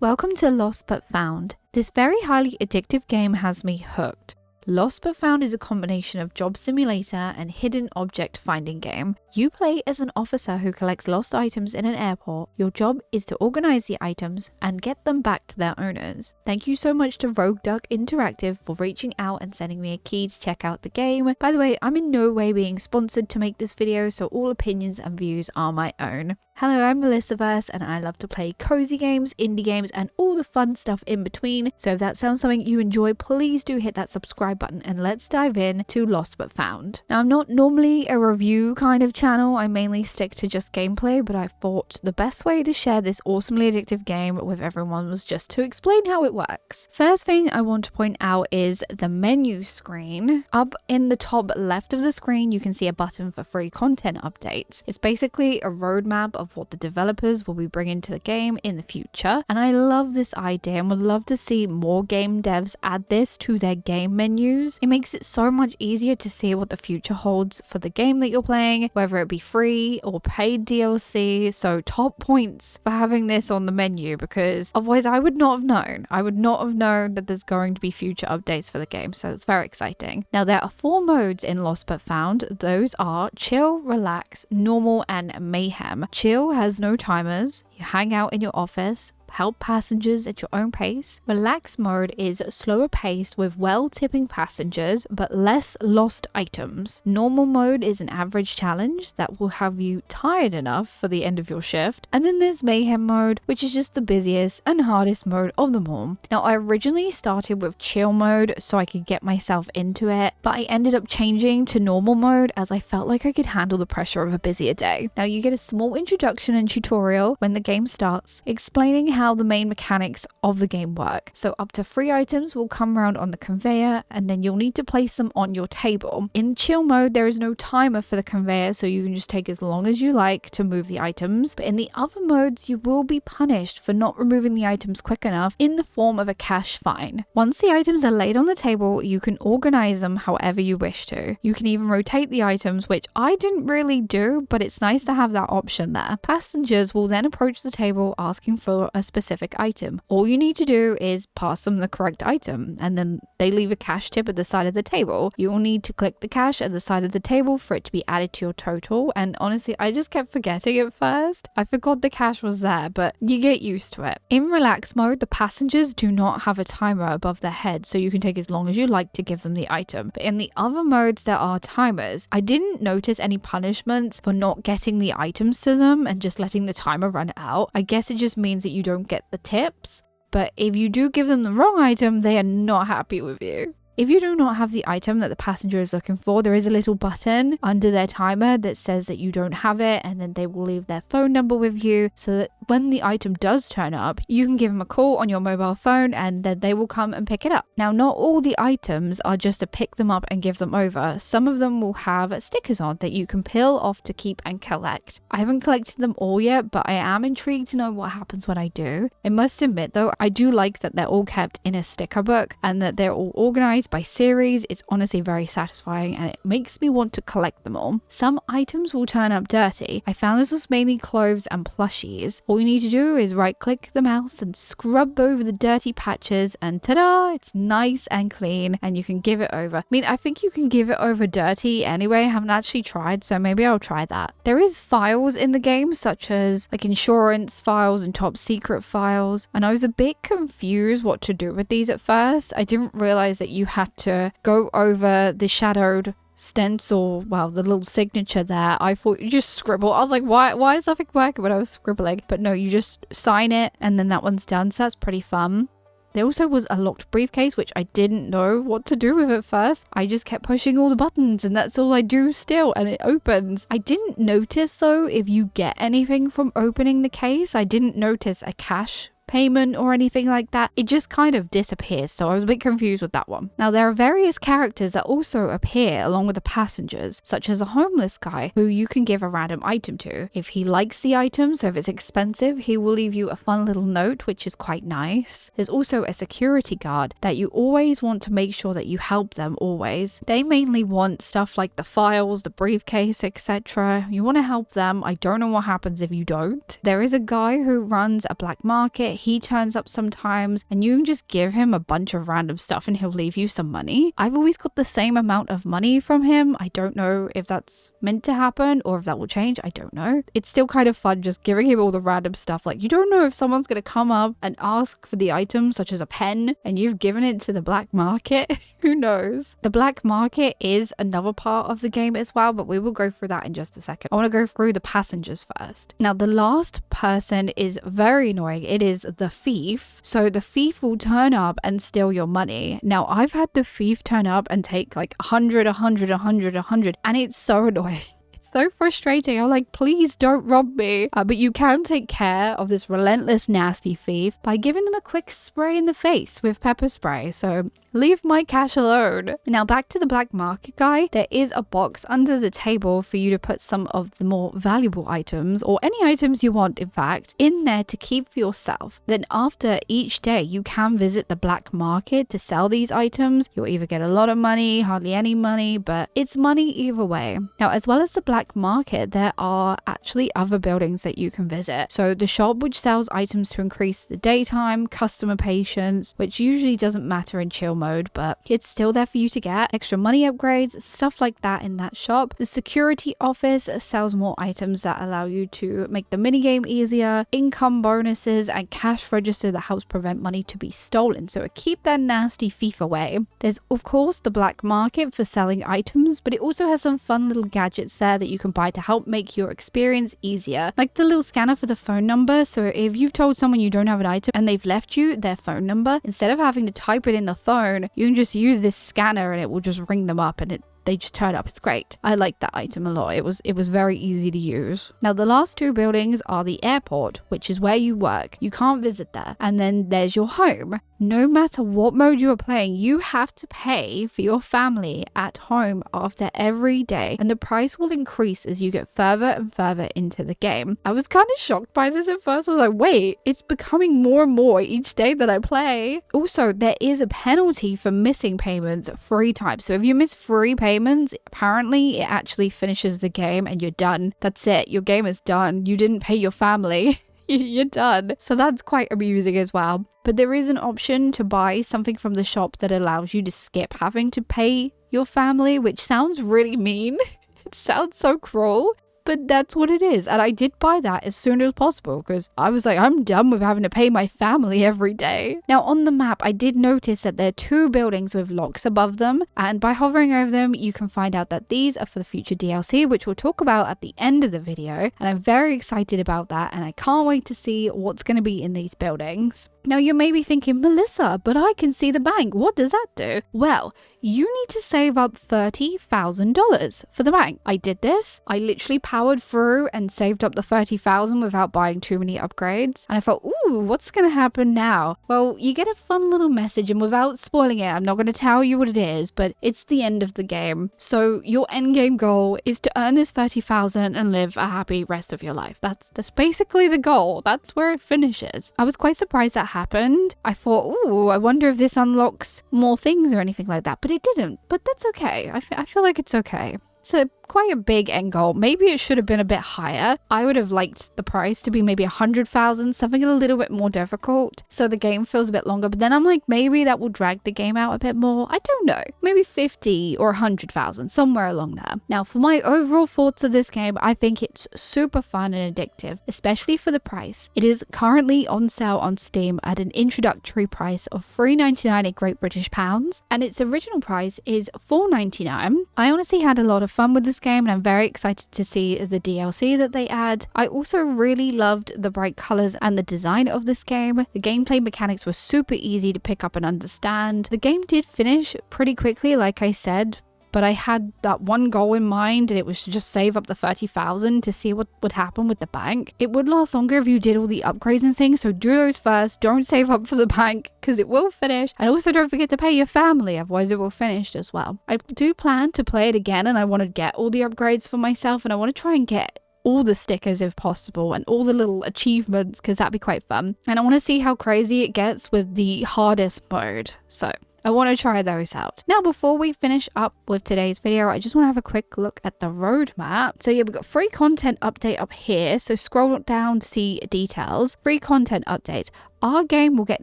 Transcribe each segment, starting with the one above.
Welcome to Lost But Found. This very highly addictive game has me hooked. Lost But Found is a combination of job simulator and hidden object finding game. You play as an officer who collects lost items in an airport. Your job is to organize the items and get them back to their owners. Thank you so much to Rogue Duck Interactive for reaching out and sending me a key to check out the game. By the way, I'm in no way being sponsored to make this video, so all opinions and views are my own. Hello, I'm Melissaverse and I love to play cozy games, indie games, and all the fun stuff in between. So if that sounds something you enjoy, please do hit that subscribe button and let's dive in to Lost But Found. Now, I'm not normally a review kind of channel. I mainly stick to just gameplay, but I thought the best way to share this awesomely addictive game with everyone was just to explain how it works. First thing I want to point out is the menu screen. Up in the top left of the screen, you can see a button for free content updates. It's basically a roadmap of what the developers will be bringing to the game in the future, and I love this idea and would love to see more game devs add this to their game menus. It makes it so much easier to see what the future holds for the game that you're playing, whether it be free or paid DLC. So top points for having this on the menu, because otherwise I would not have known. I would not have known that there's going to be future updates for the game, so it's very exciting. Now, there are 4 modes in Lost But Found. Those are chill, relax, normal, and mayhem. Chill has no timers. You hang out in your office, help passengers at your own pace. Relax mode is slower paced with well-tipping passengers but less lost items. Normal mode is an average challenge that will have you tired enough for the end of your shift. And then there's mayhem mode, which is just the busiest and hardest mode of them all. Now, I originally started with chill mode so I could get myself into it, but I ended up changing to normal mode as I felt like I could handle the pressure of a busier day. Now, you get a small introduction and tutorial when the game starts, explaining how the main mechanics of the game work. So up to 3 items will come around on the conveyor, and then you'll need to place them on your table. In chill mode, there is no timer for the conveyor, so you can just take as long as you like to move the items. But in the other modes, you will be punished for not removing the items quick enough in the form of a cash fine. Once the items are laid on the table, you can organize them however you wish to. You can even rotate the items, which I didn't really do, but it's nice to have that option there. Passengers will then approach the table asking for a specific item. All you need to do is pass them the correct item, and then they leave a cash tip at the side of the table. You will need to click the cash at the side of the table for it to be added to your total, and honestly, I just kept forgetting at first. I forgot the cash was there, but you get used to it. In relax mode, the passengers do not have a timer above their head, so you can take as long as you like to give them the item. But in the other modes, there are timers. I didn't notice any punishments for not getting the items to them and just letting the timer run out. I guess it just means that you don't get the tips, but if you do give them the wrong item, they are not happy with you. If you do not have the item that the passenger is looking for, there is a little button under their timer that says that you don't have it, and then they will leave their phone number with you so that when the item does turn up, you can give them a call on your mobile phone and then they will come and pick it up. Now, not all the items are just to pick them up and give them over. Some of them will have stickers on that you can peel off to keep and collect. I haven't collected them all yet, but I am intrigued to know what happens when I do. I must admit though, I do like that they're all kept in a sticker book and that they're all organized by series. It's honestly very satisfying and it makes me want to collect them all. Some items will turn up dirty. I found this was mainly clothes and plushies. All you need to do is right click the mouse and scrub over the dirty patches, and ta-da, it's nice and clean and you can give it over. I mean, I think you can give it over dirty anyway. I haven't actually tried, so maybe I'll try that. There is files in the game such as like insurance files and top secret files, and I was a bit confused what to do with these at first. I didn't realize that you had to go over the shadowed stencil, well, the little signature there. I thought you just scribble. I was like, why is nothing working when I was scribbling? But no, you just sign it and then that one's done, so that's pretty fun. There also was a locked briefcase, which I didn't know what to do with at first. I just kept pushing all the buttons and that's all I do still, and it opens. I didn't notice though if you get anything from opening the case. I didn't notice a cash payment or anything like that. It just kind of disappears, so I was a bit confused with that one. Now, there are various characters that also appear along with the passengers, such as a homeless guy who you can give a random item to. If he likes the item, so if it's expensive, he will leave you a fun little note, which is quite nice. There's also a security guard that you always want to make sure that you help them always. They mainly want stuff like the files, the briefcase, etc. You want to help them. I don't know what happens if you don't. There is a guy who runs a black market. he turns up sometimes and you can just give him a bunch of random stuff and he'll leave you some money. I've always got the same amount of money from him. I don't know if that's meant to happen or if that will change. I don't know. It's still kind of fun just giving him all the random stuff. Like, you don't know if someone's going to come up and ask for the item such as a pen and you've given it to the black market. Who knows? The black market is another part of the game as well, but we will go through that in just a second. I want to go through the passengers first. Now, the last person is very annoying. It is the thief. So the thief will turn up and steal your money. Now, I've had the thief turn up and take like 100, and it's so annoying. So frustrating. I'm like, please don't rob me. But you can take care of this relentless, nasty thief by giving them a quick spray in the face with pepper spray. So leave my cash alone. Now back to the black market guy. There is a box under the table for you to put some of the more valuable items, or any items you want, in fact, in there to keep for yourself. Then after each day, you can visit the black market to sell these items. You'll either get a lot of money, hardly any money, but it's money either way. Now, as well as the black market, there are actually other buildings that you can visit. So the shop, which sells items to increase the daytime customer patience, which usually doesn't matter in chill mode, but it's still there for you to get extra money upgrades, stuff like that in that shop. The security office sells more items that allow you to make the minigame easier, income bonuses, and cash register that helps prevent money to be stolen, so keep that nasty thief away. There's of course the black market for selling items, but it also has some fun little gadgets there that you can buy to help make your experience easier, like the little scanner for the phone number. So if you've told someone you don't have an item and they've left you their phone number, instead of having to type it in the phone, you can just use this scanner and it will just ring them up and they just turn up. It's great. I like that item a lot. It was very easy to use. Now, the last two buildings are the airport, which is where you work. You can't visit there. And then there's your home. No matter what mode you are playing, you have to pay for your family at home after every day, and the price will increase as you get further and further into the game. I was kind of shocked by this at first. I was like, wait, it's becoming more and more each day that I play. Also, there is a penalty for missing payments 3 times. So if you miss 3 payments, apparently it actually finishes the game and you're done. That's it. Your game is done. You didn't pay your family. You're done. So that's quite amusing as well. But there is an option to buy something from the shop that allows you to skip having to pay your family, which sounds really mean. It sounds so cruel, but that's what it is. And I did buy that as soon as possible because I was like, I'm done with having to pay my family every day. Now on the map, I did notice that there are 2 buildings with locks above them. And by hovering over them, you can find out that these are for the future DLC, which we'll talk about at the end of the video. And I'm very excited about that. And I can't wait to see what's going to be in these buildings. Now you may be thinking, Melissa, but I can see the bank. What does that do? Well, you need to save up $30,000 for the bank. I did this. I literally powered through and saved up the $30,000 without buying too many upgrades. And I thought, ooh, what's going to happen now? Well, you get a fun little message, and without spoiling it, I'm not going to tell you what it is, but it's the end of the game. So your end game goal is to earn this $30,000 and live a happy rest of your life. That's basically the goal. That's where it finishes. I was quite surprised that happened. I thought, ooh, I wonder if this unlocks more things or anything like that. But it didn't. But that's okay. I feel like it's okay. It's quite a big end goal. Maybe it should have been a bit higher. I would have liked the price to be maybe 100,000, something a little bit more difficult, so the game feels a bit longer. But then I'm like, maybe that will drag the game out a bit more. I don't know. Maybe 50 or 100,000, somewhere along there. Now, for my overall thoughts of this game, I think it's super fun and addictive, especially for the price. It is currently on sale on Steam at an introductory price of $3.99 in Great British pounds, and its original price is $4.99. I honestly had a lot of fun with this game, and I'm very excited to see the DLC that they add. I also really loved the bright colors and the design of this game. The gameplay mechanics were super easy to pick up and understand. The game did finish pretty quickly, like I said, but I had that one goal in mind, and it was to just save up the $30,000 to see what would happen with the bank. It would last longer if you did all the upgrades and things, so do those first. Don't save up for the bank because it will finish. And also don't forget to pay your family, otherwise it will finish as well. I do plan to play it again, and I want to get all the upgrades for myself, and I want to try and get all the stickers if possible and all the little achievements because that'd be quite fun. And I want to see how crazy it gets with the hardest mode. So I want to try those out. Now, before we finish up with today's video, I just want to have a quick look at the roadmap. So yeah, we've got free content update up here. So scroll down to see details. Free content updates. Our game will get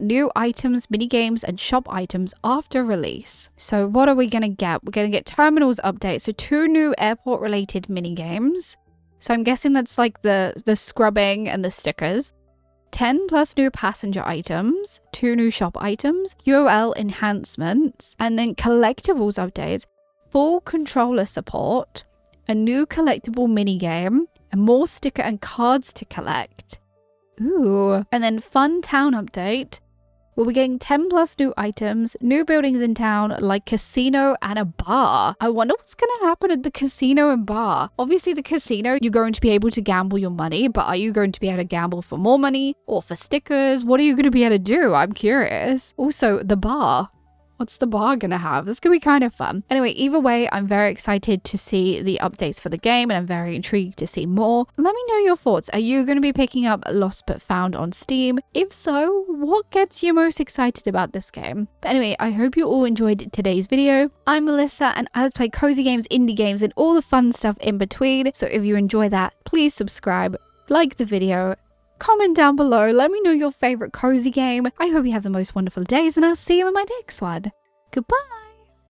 new items, mini games, and shop items after release. So what are we going to get? We're going to get terminals updates. So 2 new airport related mini games. So I'm guessing that's like the scrubbing and the stickers. 10 plus new passenger items, 2 new shop items, UL enhancements, and then collectibles updates, full controller support, a new collectible minigame, and more sticker and cards to collect. Ooh. And then fun town update. We'll be getting 10 plus new items, new buildings in town like casino and a bar. I wonder what's going to happen at the casino and bar. Obviously the casino, you're going to be able to gamble your money, but are you going to be able to gamble for more money or for stickers? What are you going to be able to do? I'm curious. Also, the bar. What's the bar gonna have? This could be kind of fun. Anyway, either way, I'm very excited to see the updates for the game and I'm very intrigued to see more. Let me know your thoughts. Are you going to be picking up Lost But Found on Steam? If so, what gets you most excited about this game? But anyway, I hope you all enjoyed today's video. I'm Melissa and I play cozy games, indie games, and all the fun stuff in between. So if you enjoy that, please subscribe, like the video, comment down below, let me know your favorite cozy game. I hope you have the most wonderful days and I'll see you in my next one. Goodbye!